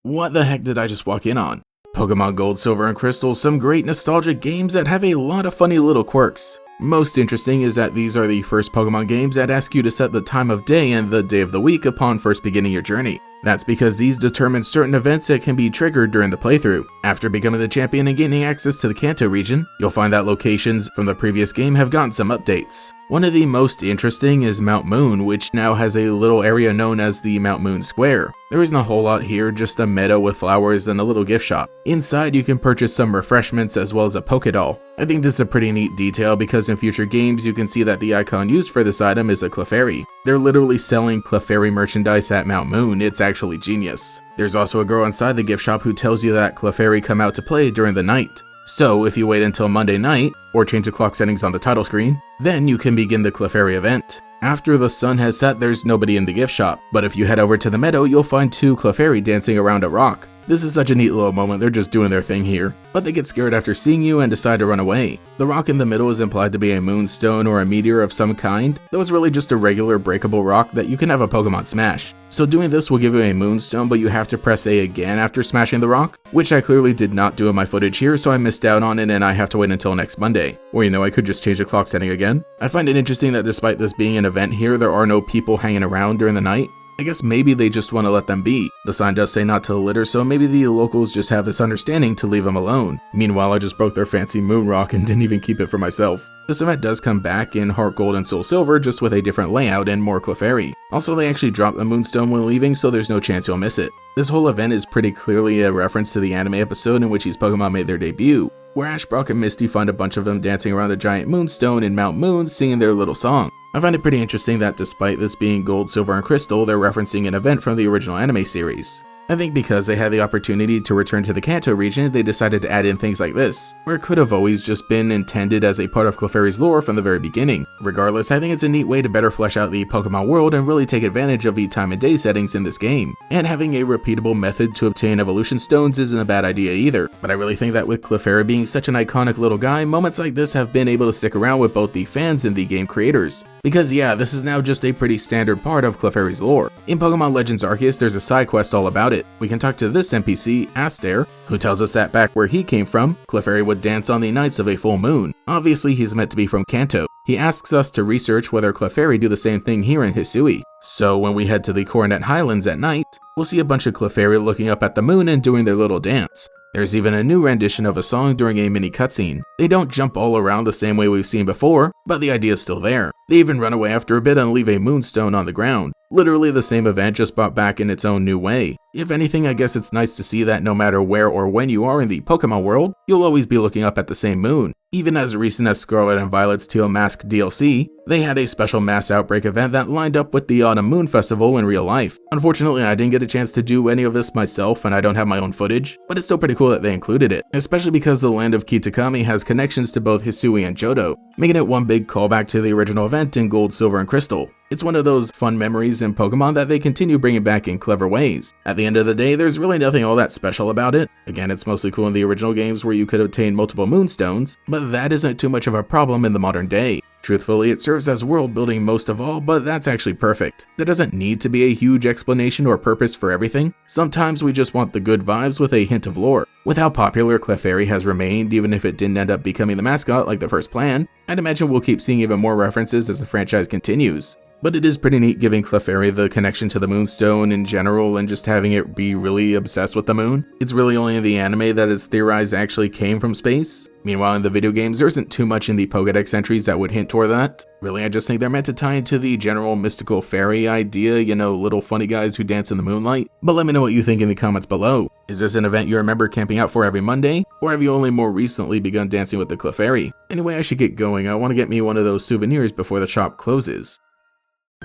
What the heck did I just walk in on? Pokemon Gold, Silver, and Crystal, some great nostalgic games that have a lot of funny little quirks. Most interesting is that these are the first Pokemon games that ask you to set the time of day and the day of the week upon first beginning your journey. That's because these determine certain events that can be triggered during the playthrough. After becoming the champion and gaining access to the Kanto region, you'll find that locations from the previous game have gotten some updates. One of the most interesting is Mount Moon, which now has a little area known as the Mount Moon Square. There isn't a whole lot here, just a meadow with flowers and a little gift shop. Inside you can purchase some refreshments as well as a Pokédoll. I think this is a pretty neat detail because in future games you can see that the icon used for this item is a Clefairy. They're literally selling Clefairy merchandise at Mount Moon. It's actually genius. There's also a girl inside the gift shop who tells you that Clefairy come out to play during the night. So if you wait until Monday night, or change the clock settings on the title screen, then you can begin the Clefairy event. After the sun has set, there's nobody in the gift shop, but if you head over to the meadow, you'll find two Clefairy dancing around a rock. This is such a neat little moment, they're just doing their thing here, but they get scared after seeing you and decide to run away. The rock in the middle is implied to be a moonstone or a meteor of some kind, though it's really just a regular breakable rock that you can have a Pokemon smash. So doing this will give you a moonstone, but you have to press A again after smashing the rock, which I clearly did not do in my footage here, so I missed out on it and I have to wait until next Monday. Or I could just change the clock setting again. I find it interesting that despite this being an event here, there are no people hanging around during the night. I guess maybe they just want to let them be. The sign does say not to litter, so maybe the locals just have this understanding to leave them alone. Meanwhile, I just broke their fancy moon rock and didn't even keep it for myself. This event does come back in Heart Gold and Soul Silver, just with a different layout and more Clefairy. Also, they actually dropped the moonstone when leaving, so there's no chance you'll miss it. This whole event is pretty clearly a reference to the anime episode in which these Pokemon made their debut, where Ash, Brock, and Misty find a bunch of them dancing around a giant moonstone in Mount Moon singing their little song. I find it pretty interesting that despite this being Gold, Silver, and Crystal, they're referencing an event from the original anime series. I think because they had the opportunity to return to the Kanto region, they decided to add in things like this, where it could have always just been intended as a part of Clefairy's lore from the very beginning. Regardless, I think it's a neat way to better flesh out the Pokemon world and really take advantage of the time and day settings in this game. And having a repeatable method to obtain evolution stones isn't a bad idea either. But I really think that with Clefairy being such an iconic little guy, moments like this have been able to stick around with both the fans and the game creators. Because yeah, this is now just a pretty standard part of Clefairy's lore. In Pokemon Legends Arceus, there's a side quest all about it. We can talk to this NPC, Astaire, who tells us that back where he came from, Clefairy would dance on the nights of a full moon. Obviously, he's meant to be from Kanto. He asks us to research whether Clefairy do the same thing here in Hisui. So when we head to the Coronet Highlands at night, we'll see a bunch of Clefairy looking up at the moon and doing their little dance. There's even a new rendition of a song during a mini cutscene. They don't jump all around the same way we've seen before, but the idea is still there. They even run away after a bit and leave a moonstone on the ground. Literally the same event, just brought back in its own new way. If anything, I guess it's nice to see that no matter where or when you are in the Pokemon world, you'll always be looking up at the same moon. Even as recent as Scarlet and Violet's Teal Mask DLC, they had a special mass outbreak event that lined up with the Autumn Moon Festival in real life. Unfortunately, I didn't get a chance to do any of this myself and I don't have my own footage, but it's still pretty cool that they included it, especially because the land of Kitakami has connections to both Hisui and Johto, making it one big callback to the original event in Gold, Silver, and Crystal. It's one of those fun memories in Pokemon that they continue bringing back in clever ways. At the end of the day, there's really nothing all that special about it. Again, it's mostly cool in the original games where you could obtain multiple moonstones, but that isn't too much of a problem in the modern day. Truthfully, it serves as world building most of all, but that's actually perfect. There doesn't need to be a huge explanation or purpose for everything. Sometimes we just want the good vibes with a hint of lore. With how popular Clefairy has remained, even if it didn't end up becoming the mascot like the first plan, I'd imagine we'll keep seeing even more references as the franchise continues. But it is pretty neat giving Clefairy the connection to the Moonstone in general and just having it be really obsessed with the moon. It's really only in the anime that it's theorized actually came from space. Meanwhile, in the video games, there isn't too much in the Pokédex entries that would hint toward that. Really, I just think they're meant to tie into the general mystical fairy idea, little funny guys who dance in the moonlight. But let me know what you think in the comments below. Is this an event you remember camping out for every Monday? Or have you only more recently begun dancing with the Clefairy? Anyway, I should get going. I want to get me one of those souvenirs before the shop closes.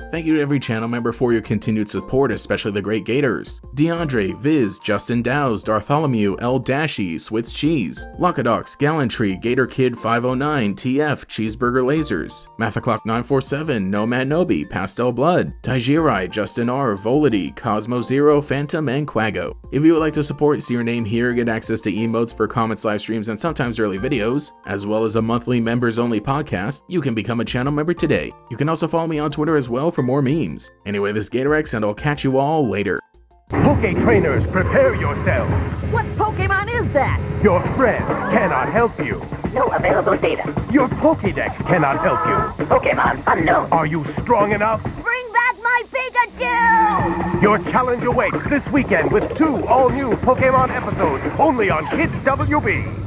Thank you to every channel member for your continued support, especially the great Gators. DeAndre, Viz, Justin Dowes, Dartholomew, L Dashy, Switz Cheese, Lockadox, Gallantry, Gator Kid 509, TF, Cheeseburger Lasers, Mathaclock 947, Nomad Nobi, Pastel Blood, Taijirai, Justin R, Volity, Cosmo Zero, Phantom, and Quago. If you would like to support, see your name here, get access to emotes for comments, live streams, and sometimes early videos, as well as a monthly members only podcast, you can become a channel member today. You can also follow me on Twitter as well for more memes. Anyway, this is GatorX, and I'll catch you all later. Poke trainers, prepare yourselves. What Pokemon is that? Your friends cannot help you. No available data. Your Pokédex cannot help you. Pokemon unknown. Are you strong enough? Bring back my Pikachu! Your challenge awaits this weekend with 2 all-new Pokemon episodes only on Kids WB.